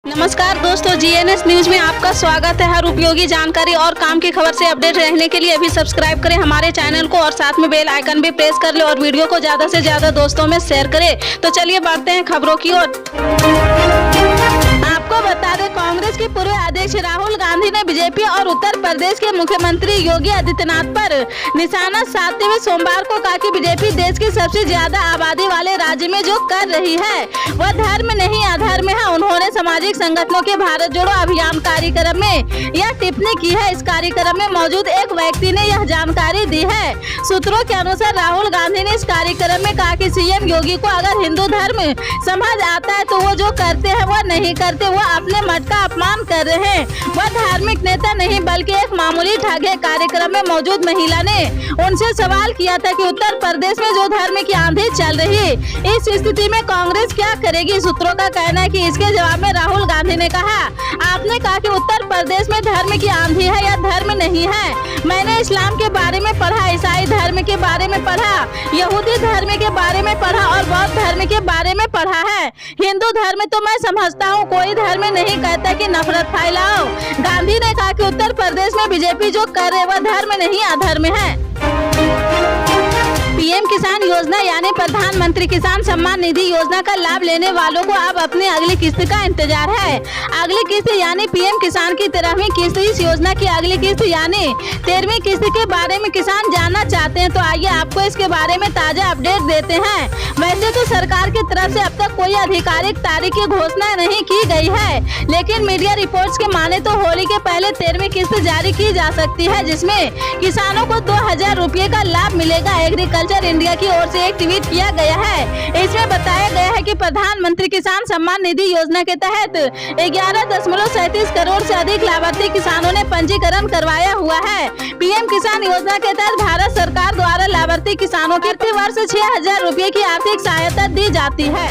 नमस्कार दोस्तों, GNS news में आपका स्वागत है। हर उपयोगी जानकारी और काम की खबर से अपडेट रहने के लिए अभी सब्सक्राइब करें हमारे चैनल को और साथ में बेल आइकन भी प्रेस कर ले और वीडियो को ज्यादा से ज्यादा दोस्तों में शेयर करें। तो चलिए बढ़ते हैं खबरों की ओर। आपको बता दें, कांग्रेस के पूर्व अध्यक्ष राहुल गांधी ने बीजेपी और उत्तर प्रदेश के मुख्यमंत्री योगी आदित्यनाथ पर निशाना साधते हुए सोमवार को कहा कि बीजेपी देश की सबसे ज्यादा आबादी वाले राज्य में जो कर रही है वह धर्म नहीं अधर्म है। उन्होंने सामाजिक संगठनों के भारत जोड़ो अभियान कार्यक्रम में यह टिप्पणी की है। इस कार्यक्रम में मौजूद एक व्यक्ति ने यह जानकारी दी है। सूत्रों के अनुसार राहुल गांधी ने इस कार्यक्रम में कहा कि सीएम योगी को अगर हिंदू धर्म समझ आता है तो वो जो करते हैं वह नहीं करते, वह अपने मत का अपमान कर रहे हैं। वह धार्मिक नेता नहीं बल्कि एक मामूली ठग है। कार्यक्रम में मौजूद महिला ने उनसे सवाल किया था कि उत्तर प्रदेश में जो धर्म की आंधी चल रही है, इस स्थिति में कांग्रेस क्या करेगी। सूत्रों का कहना है कि इसके जवाब में राहुल गांधी ने कहा, आपने कहा कि उत्तर प्रदेश में धर्म की आंधी है या धर्म नहीं है। मैंने इस्लाम के बारे में पढ़ा, ईसाई धर्म के बारे में पढ़ा, यहूदी धर्म के बारे में पढ़ा और बौद्ध धर्म के बारे में पढ़ा है। हिंदू धर्म तो मैं समझता हूँ कोई धर्म नहीं कहता कि नफरत फैलाओ। गांधी ने कहा कि उत्तर प्रदेश में बीजेपी जो कर रहे वह धर्म नहीं अधर्म है। पीएम किसान योजना यानी प्रधानमंत्री किसान सम्मान निधि योजना का लाभ लेने वालों को अब अपनी अगली किस्त का इंतजार है। अगली किस्त यानी पीएम किसान की 13वीं किस्त, इस योजना की अगली किस्त यानी 13वीं किस्त के बारे में किसान जानना चाहते हैं तो आइए आपको इसके बारे में ताजा अपडेट देते हैं। वैसे तो सरकार की तरफ से अब तक कोई आधिकारिक तारीख की घोषणा नहीं की गई है, लेकिन मीडिया रिपोर्ट्स के माने तो होली के पहले 13वीं किस्त जारी की जा सकती है, जिसमें किसानों को 2000 रुपये का लाभ मिलेगा। एग्रीकल्चर इंडिया की ओर से एक ट्वीट किया गया है। इसमें बताया गया है कि प्रधानमंत्री किसान सम्मान निधि योजना के तहत 11.37 करोड़ से अधिक लाभार्थी किसानों ने पंजीकरण करवाया हुआ है। पीएम किसान योजना के तहत भारत सरकार द्वारा लाभार्थी किसानों को प्रति वर्ष 6000 रुपये की आर्थिक सहायता दी जाती है।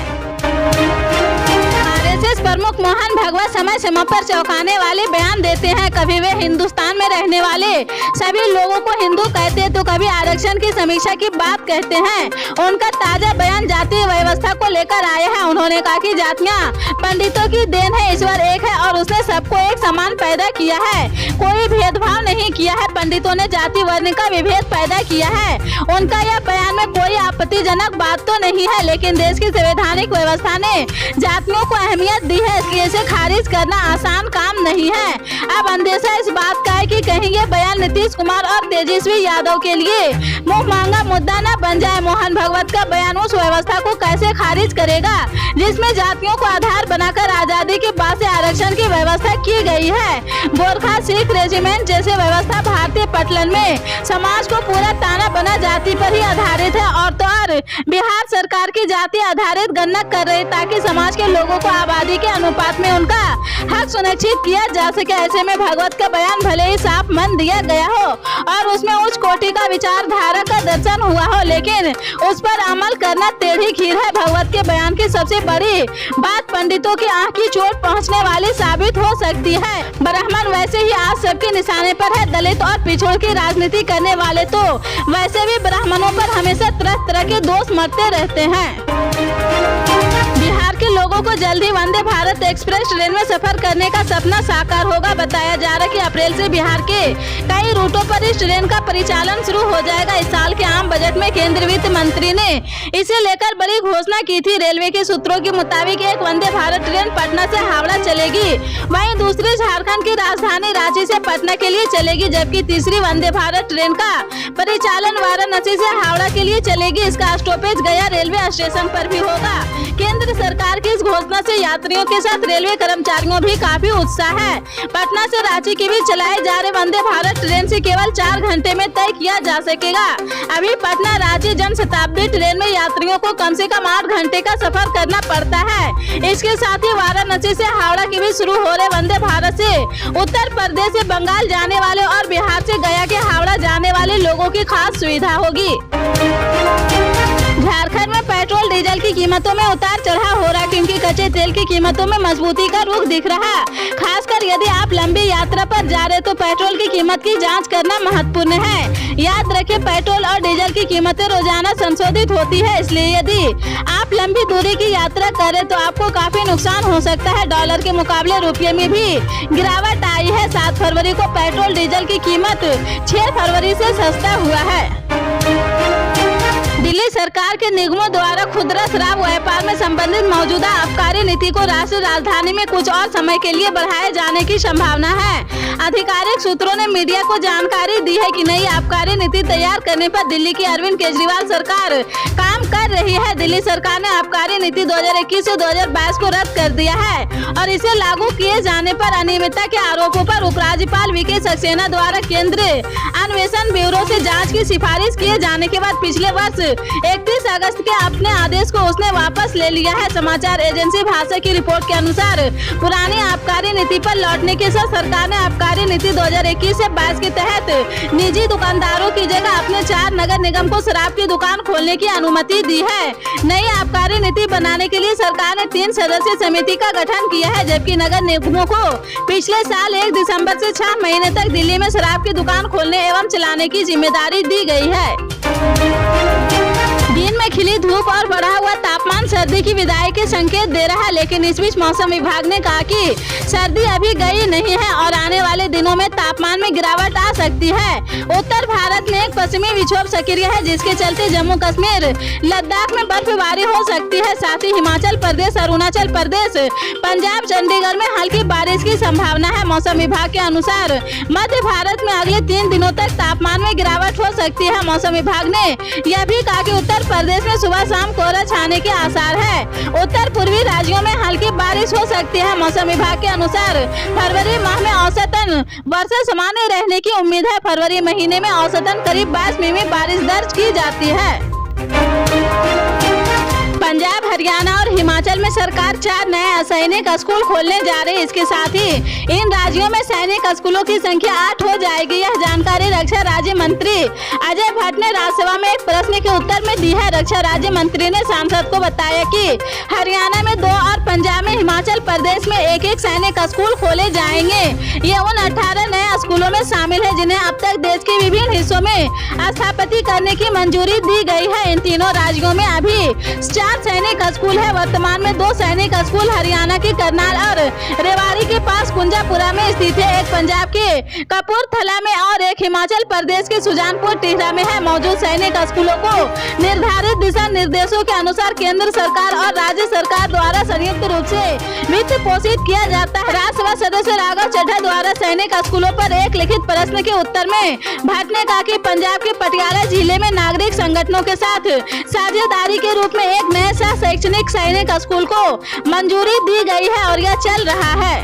आरएसएस प्रमुख मोहन भागवत समय समय पर चौंकाने वाले बयान देते हैं। कभी वे हिंदुस्तान में रहने वाले सभी लोगों को हिंदू कहते हैं तो कभी आरक्षण की समीक्षा की बात कहते हैं। उनका ताजा बयान जातीय व्यवस्था को लेकर आया है। उन्होंने कहा कि जातियां पंडितों की देन है, ईश्वर एक है और उसने सबको एक समान पैदा किया है, कोई भेदभाव नहीं किया है। पंडितों ने जाति वर्ण का विभेद पैदा किया है। उनका यह बयान में कोई आपत्तिजनक बात तो नहीं है, लेकिन देश की संवैधानिक व्यवस्था ने जातियों को अहमियत दी है, इसलिए इसे खारिज करना आसान काम नहीं है। अब अंदेशा इस बात का है कि कहीं ये बयान नीतीश कुमार और तेजस्वी यादव के लिए मुंह मांगा मुद्दा न बन जाए। मोहन भागवत का बयान उस व्यवस्था को कैसे खारिज करेगा जिसमें जातियों को आधार बनाकर आजादी के बाद से आरक्षण की व्यवस्था की गई है। गोरखा सिख रेजिमेंट जैसे व्यवस्था भारतीय पटलन में समाज को पूरा ताना बना जाति पर ही आधारित है और तो और बिहार सरकार की जाति आधारित गणना कर रही ताकि समाज के लोगों को आबादी के अनुपात में उनका हक सुनिश्चित किया जा सके। ऐसे में भागवत का बयान भले ही साफ मन दिया गया हो और उसमें उच्च कोटि का विचारधारा का दर्शन हुआ हो, लेकिन उस पर अमल करना टेढ़ी खीर है। भागवत के बयान की सबसे बड़ी बात पंडितों की आंख की चोट पहुंचने वाली साबित हो सकती है। ब्राह्मण वैसे ही आज सबके निशाने पर है, दलित और पिछड़ों की राजनीति करने वाले तो वैसे भी ब्राह्मणों पर हमेशा तरह तरह के दोष मरते रहते हैं। बिहार के लोगों को जल्दी वंदे भारत एक्सप्रेस ट्रेन में सफर करने का सपना साकार होगा। बताया जा रहा है कि अप्रैल से बिहार के कई रूटों पर इस ट्रेन का परिचालन शुरू हो जाएगा। इस साल के आम बजट में केंद्रीय वित्त मंत्री ने इसे लेकर बड़ी घोषणा की थी। रेलवे के सूत्रों के मुताबिक एक वंदे भारत ट्रेन पटना से हावड़ा चलेगी, वहीं दूसरी झारखंड की राजधानी रांची से पटना के लिए चलेगी, जबकि तीसरी वंदे भारत ट्रेन का परिचालन वाराणसी से हावड़ा के लिए चलेगी। इसका स्टॉपेज गया रेलवे स्टेशन पर भी होगा। केंद्र सरकार की इस घोषणा से यात्रियों के साथ रेलवे कर्मचारियों भी काफी उत्साह है। पटना से रांची के बीच चलाए जा रहे वंदे भारत ट्रेन से केवल 4 घंटे में तय किया जा सकेगा। अभी पटना रांची जनशताब्दी ट्रेन में यात्रियों को कम से कम 8 घंटे का सफर करना पड़ता है। इसके साथ ही वाराणसी से हावड़ा के बीच शुरू हो रहे वंदे भारत से उत्तर प्रदेश से बंगाल जाने वाले और बिहार से गया के हावड़ा जाने वाले लोगों की खास सुविधा होगी। झारखंड में पेट्रोल डीजल की कीमतों में उतार चढ़ाव हो रहा क्योंकि कच्चे तेल की कीमतों में मजबूती का रुख दिख रहा। खासकर यदि आप लंबी यात्रा पर जा रहे तो पेट्रोल की कीमत की जांच करना महत्वपूर्ण है। याद रखें, पेट्रोल और डीजल की कीमतें रोजाना संशोधित होती है, इसलिए यदि आप लंबी दूरी की यात्रा करें तो आपको काफी नुकसान हो सकता है। डॉलर के मुकाबले रुपये में भी गिरावट आई है। 7 फरवरी को पेट्रोल डीजल की कीमत 6 फरवरी से सस्ता हुआ है। दिल्ली सरकार के निगमों द्वारा खुदरा शराब व्यापार में संबंधित मौजूदा आबकारी नीति को राष्ट्रीय राजधानी में कुछ और समय के लिए बढ़ाए जाने की संभावना है। आधिकारिक सूत्रों ने मीडिया को जानकारी दी है कि नई आबकारी नीति तैयार करने पर दिल्ली की अरविंद केजरीवाल सरकार काम कर रही है। दिल्ली सरकार ने आबकारी नीति 2021 से 2022 को रद्द कर दिया है और इसे लागू किए जाने पर अनियमितता के आरोपों पर उपराज्यपाल वीके सक्सेना द्वारा केंद्रीय अन्वेषण ब्यूरो से जांच की सिफारिश किए जाने के बाद पिछले वर्ष 31 अगस्त के अपने आदेश को उसने वापस ले लिया है। समाचार एजेंसी भाषा की रिपोर्ट के अनुसार पुरानी आबकारी नीति पर लौटने के साथ सरकार ने आबकारी नीति 2021 से 22 के तहत निजी दुकानदारों की जगह अपने 4 नगर निगम को शराब की दुकान खोलने की अनुमति दी है। नई आबकारी नीति बनाने के लिए सरकार ने 3 सदस्यीय समिति का गठन किया है, जबकि नगर निगमों को पिछले साल 1 दिसंबर से 6 महीने तक दिल्ली में शराब की दुकान खोलने एवं चलाने की जिम्मेदारी दी गई है। दिन में खिली धूप और बढ़ा हुआ तापमान सर्दी की विदाई के संकेत दे रहा है, लेकिन इस बीच मौसम विभाग ने कहा कि सर्दी अभी गई नहीं है और आने वाले दिनों में तापमान में गिरावट आ सकती है। उत्तर भारत में एक पश्चिमी विक्षोभ सक्रिय है, जिसके चलते जम्मू कश्मीर लद्दाख में बर्फबारी हो सकती है। साथ ही हिमाचल प्रदेश, अरुणाचल प्रदेश, पंजाब, चंडीगढ़ में हल्की बारिश की संभावना है। मौसम विभाग के अनुसार मध्य भारत में अगले 3 दिनों तक तापमान में गिरावट हो सकती है। मौसम विभाग ने यह भी कहा कि उत्तर प्रदेश में सुबह शाम कोहरा छाने के आसार है। उत्तर पूर्वी राज्यों में हल्की बारिश हो सकती है। मौसम विभाग के अनुसार फरवरी माह में औसतन वर्षा सामान्य रहने की उम्मीद है। फरवरी महीने में औसतन करीब 22 मिमी बारिश दर्ज की जाती है। पंजाब, हरियाणा और हिमाचल में सरकार 4 नए असैनिक स्कूल खोलने जा रही है। इसके साथ ही इन राज्यों में सैनिक स्कूलों की संख्या 8 हो जाएगी। यह जानकारी रक्षा राज्य मंत्री अजय भट्ट ने राज्यसभा में एक प्रश्न के उत्तर में दी है। रक्षा राज्य मंत्री ने सांसद को बताया कि हरियाणा में 2 और पंजाब में हिमाचल प्रदेश में 1-1 सैनिक स्कूल खोले जाएंगे। ये उन 18 नए स्कूलों में शामिल है जिन्हें अब तक देश के विभिन्न हिस्सों में स्थापित करने की मंजूरी दी गई है। इन तीनों राज्यों में अभी 4 सैनिक स्कूल है। वर्तमान में 2 सैनिक स्कूल हरियाणा के करनाल और रेवाड़ी के पास कुंजापुरा में स्थित है। एक पंजाब के कपूरथला में और एक हिमाचल प्रदेश के सुजानपुर टिहरा में है। मौजूद सैनिक स्कूलों को निर्धारित दिशा निर्देशों के अनुसार केंद्र सरकार और राज्य सरकार द्वारा संयुक्त रूप से वित्त पोषित किया जाता है। राज्यसभा सदस्य राघव चड्ढा द्वारा सैनिक स्कूलों पर एक लिखित प्रश्न के उत्तर में भट्ट ने कहा कि पंजाब के पटियाला जिले में नागरिक संगठनों के साथ साझेदारी के रूप में एक नए शैक्षणिक सैनिक स्कूल को मंजूरी दी गई है और यह चल रहा है।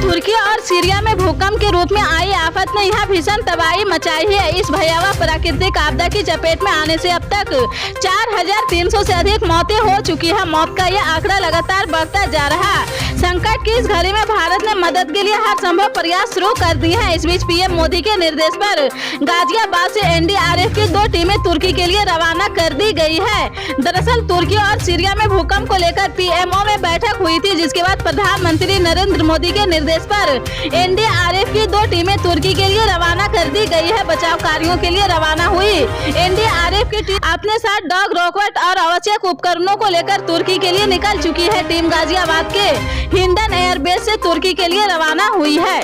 तुर्की और सीरिया में भूकंप के रूप में आई आफत ने यहाँ भीषण तबाही मचाई है। इस भयावह प्राकृतिक आपदा की चपेट में आने से अब तक 4300 से अधिक मौतें हो चुकी है। मौत का यह आंकड़ा लगातार बढ़ता जा रहा। संकट की इस घड़ी में भारत ने मदद के लिए हर संभव प्रयास शुरू कर दिए हैं। इस बीच पीएम मोदी के निर्देश पर गाजियाबाद से एनडीआरएफ की 2 टीमें तुर्की के लिए रवाना कर दी गई है। दरअसल तुर्की और सीरिया में भूकंप को लेकर पीएमओ में बैठक हुई थी, जिसके बाद प्रधानमंत्री नरेंद्र मोदी के निर्देश पर एनडीआरएफ की 2 टीमें तुर्की के लिए रवाना कर दी गई है। बचाव कार्यों के लिए रवाना हुई एनडीआरएफ की टीम अपने साथ डॉग, रॉकेट और आवश्यक उपकरणों को लेकर तुर्की के लिए निकल चुकी है। टीम गाजियाबाद के हिंडन एयरबेस से तुर्की के लिए रवाना हुई है।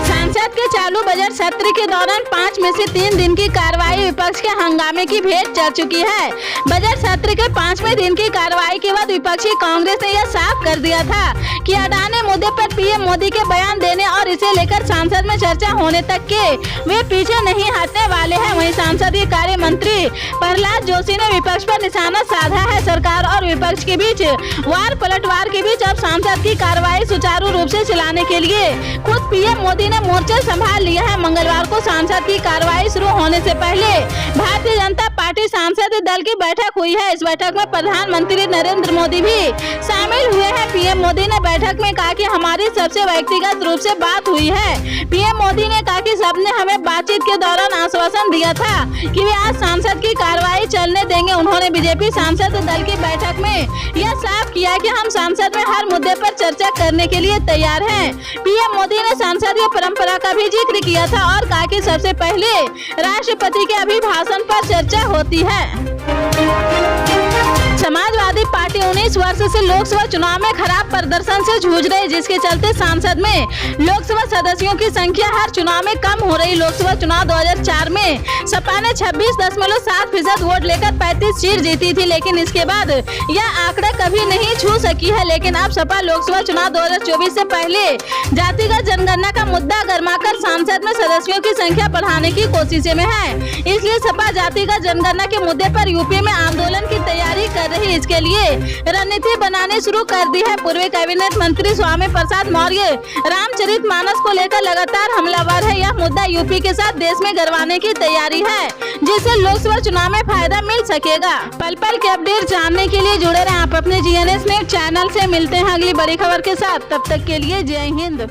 संसद के चालू बजट सत्र के दौरान 5 में से 3 दिन की कार्रवाई विपक्ष के हंगामे की भेंट चढ़ चुकी है। बजट सत्र के 5वें दिन की कार्रवाई के बाद विपक्षी कांग्रेस ने यह साफ कर दिया था कि अडानी मुद्दे पर पीएम मोदी के बयान देने और इसे लेकर संसद में चर्चा होने तक के वे पीछे नहीं हटने वाले हैं। वहीं संसदीय कार्य मंत्री प्रहलाद जोशी ने विपक्ष पर निशाना साधा है। सरकार और विपक्ष के बीच वार पलटवार के बीच अब संसद की कार्रवाई सुचारू रूप से चलाने के लिए खुद पीएम मोदी ने मोर्चा संभाल लिया है। मंगलवार को सांसद की कार्रवाई शुरू होने से पहले भारतीय जनता पार्टी सांसद दल की बैठक हुई है। इस बैठक में प्रधानमंत्री नरेंद्र मोदी भी शामिल हुए हैं। पीएम मोदी ने बैठक में कहा कि हमारी सबसे व्यक्तिगत रूप से बात हुई है। पीएम मोदी ने कहा कि सबने हमें बातचीत के दौरान आश्वासन दिया था कि वे आज सांसद की कार्रवाई चलने देंगे। उन्होंने बीजेपी सांसद दल की बैठक में यह साफ किया कि हम संसद में हर मुद्दे पर चर्चा करने के लिए तैयार हैं। पीएम मोदी ने संसदीय परंपरा का भी जिक्र किया था और कहा कि सबसे पहले राष्ट्रपति के अभिभाषण पर चर्चा होती है। समाजवादी पार्टी 19 वर्ष से लोकसभा चुनाव में खराब प्रदर्शन से जूझ रही, जिसके चलते संसद में लोकसभा सदस्यों की संख्या हर चुनाव में कम हो रही। लोकसभा चुनाव 2004 में सपा ने 26.7% वोट लेकर 35 सीट जीती थी, लेकिन इसके बाद यह आंकड़ा कभी नहीं छू सकी है। लेकिन अब सपा लोकसभा चुनाव 2024 से पहले जातिगत जनगणना का मुद्दा गरमाकर संसद में सदस्यों की संख्या बढ़ाने की कोशिश में है। इसलिए सपा जातिगत जनगणना के मुद्दे पर यूपी में आंदोलन की तैयारी कर रही। इसके लिए रणनीति बनाने शुरू कर दी है। पूर्व कैबिनेट मंत्री स्वामी प्रसाद मौर्य रामचरितमानस को लेकर लगातार हमलावर है। यह मुद्दा यूपी के साथ देश में गरमाने की तैयारी है, जिससे लोकसभा चुनाव में फायदा मिल सकेगा। पल पल के अपडेट जानने के लिए जुड़े रहें आप अपने GNS न्यूज चैनल से। मिलते हैं अगली बड़ी खबर के साथ, तब तक के लिए जय हिंद।